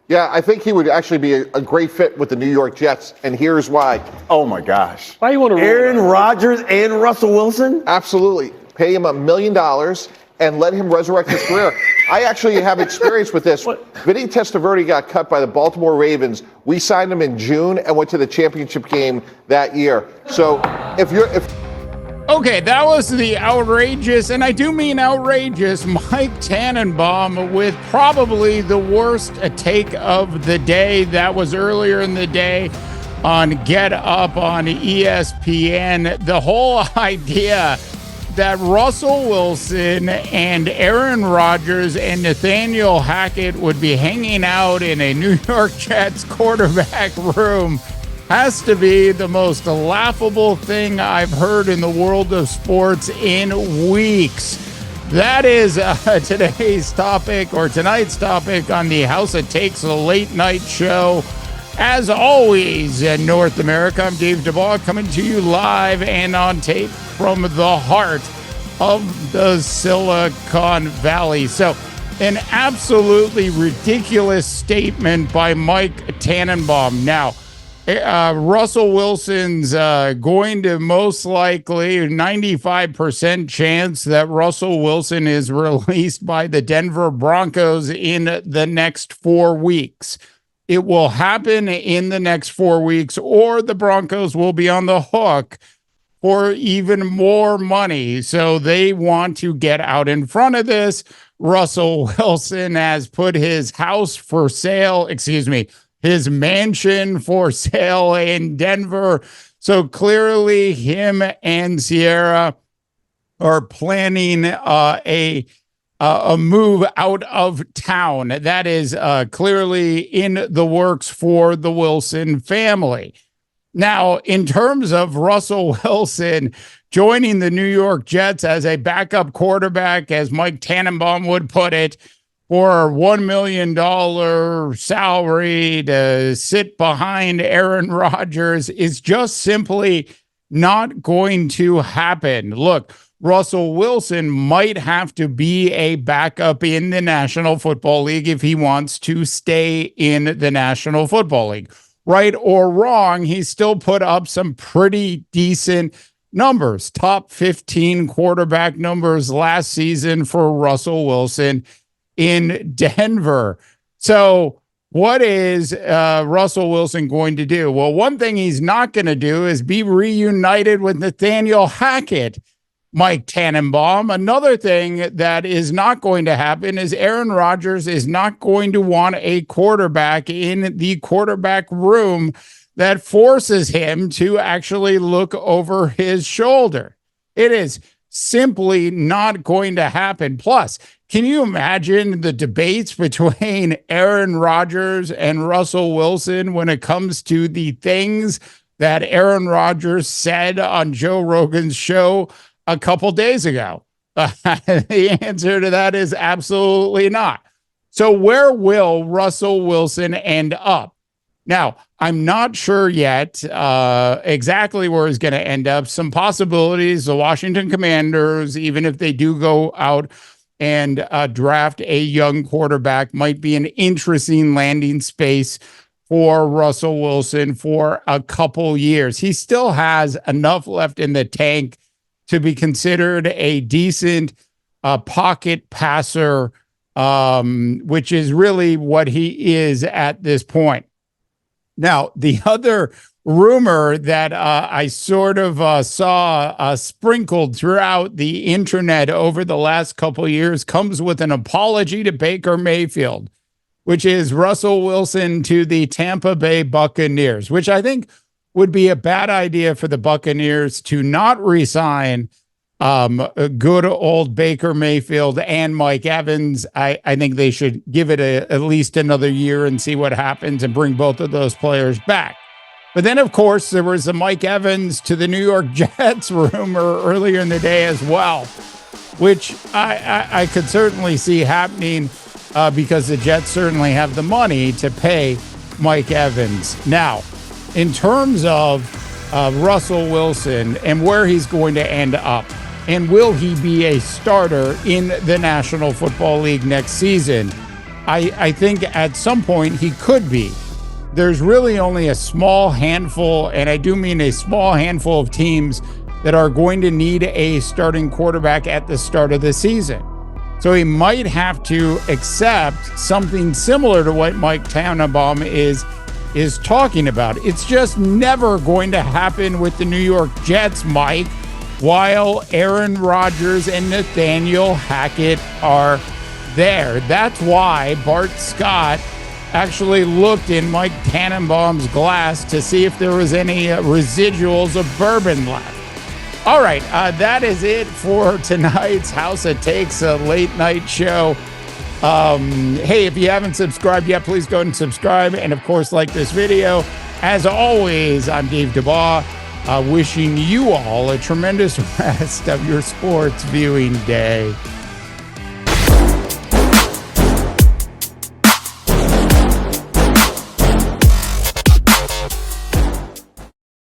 Yeah, I think he would actually be a great fit with the New York Jets, and here's why. Oh, my gosh. Why you want to Aaron Rodgers and Russell Wilson? Absolutely. Pay him $1 million and let him resurrect his career. I actually have experience with this. Vinny Testaverde got cut by the Baltimore Ravens. We signed him in June and went to the championship game that year. So Okay, that was the outrageous, and I do mean outrageous, Mike Tannenbaum with probably the worst take of the day. That was earlier in the day on Get Up on ESPN. The whole idea that Russell Wilson and Aaron Rodgers and Nathaniel Hackett would be hanging out in a New York Jets quarterback room has to be the most laughable thing I've heard in the world of sports in weeks. That is today's topic, or tonight's topic, on the House of Takes, a late night show. As always, in North America, I'm Dave DeBaugh, coming to you live and on tape from the heart of the Silicon Valley. So, an absolutely ridiculous statement by Mike Tannenbaum. Now, Russell Wilson's going to most likely 95% chance that Russell Wilson is released by the Denver Broncos in the next 4 weeks. It will happen in the next 4 weeks, or the Broncos will be on the hook for even more money. So they want to get out in front of this. Russell Wilson has put his house for sale, his mansion for sale in Denver. So clearly him and Sierra are planning a move out of town. That is clearly in the works for the Wilson family. Now, in terms of Russell Wilson joining the New York Jets as a backup quarterback, as Mike Tannenbaum would put it, for $1 million salary to sit behind Aaron Rodgers is just simply not going to happen. Look, Russell Wilson might have to be a backup in the National Football League if he wants to stay in the National Football League. Right or wrong, he still put up some pretty decent numbers, top 15 quarterback numbers last season for Russell Wilson in Denver. So what is Russell Wilson going to do? Well, one thing he's not going to do is be reunited with Nathaniel Hackett, Mike Tannenbaum. Another thing that is not going to happen is Aaron Rodgers is not going to want a quarterback in the quarterback room that forces him to actually look over his shoulder. It is simply not going to happen. Plus, can you imagine the debates between Aaron Rodgers and Russell Wilson when it comes to the things that Aaron Rodgers said on Joe Rogan's show a couple days ago? The answer to that is absolutely not. So where will Russell Wilson end up? Now, I'm not sure yet exactly where he's going to end up. Some possibilities, the Washington Commanders, even if they do go out and draft a young quarterback, might be an interesting landing space for Russell Wilson for a couple years. He still has enough left in the tank to be considered a decent pocket passer, which is really what he is at this point. Now, the other rumor that I sort of saw sprinkled throughout the internet over the last couple of years comes with an apology to Baker Mayfield, which is Russell Wilson to the Tampa Bay Buccaneers, which I think would be a bad idea for the Buccaneers to not re-sign good old Baker Mayfield and Mike Evans. I think they should give it at least another year and see what happens and bring both of those players back. But then, of course, there was a Mike Evans to the New York Jets rumor earlier in the day as well, which I could certainly see happening because the Jets certainly have the money to pay Mike Evans. Now, in terms of Russell Wilson and where he's going to end up, and will he be a starter in the National Football League next season? I think at some point he could be. There's really only a small handful, and I do mean a small handful of teams that are going to need a starting quarterback at the start of the season. So he might have to accept something similar to what Mike Tannenbaum is talking about. It's just never going to happen with the New York Jets, Mike, while Aaron Rodgers and Nathaniel Hackett are there. That's why Bart Scott actually looked in Mike Tannenbaum's glass to see if there was any residuals of bourbon left. All right, that is it for tonight's House of Takes, a late night show. Hey, if you haven't subscribed yet, please go ahead and subscribe. And of course, like this video. As always, I'm Dave DeBaugh, wishing you all a tremendous rest of your sports viewing day.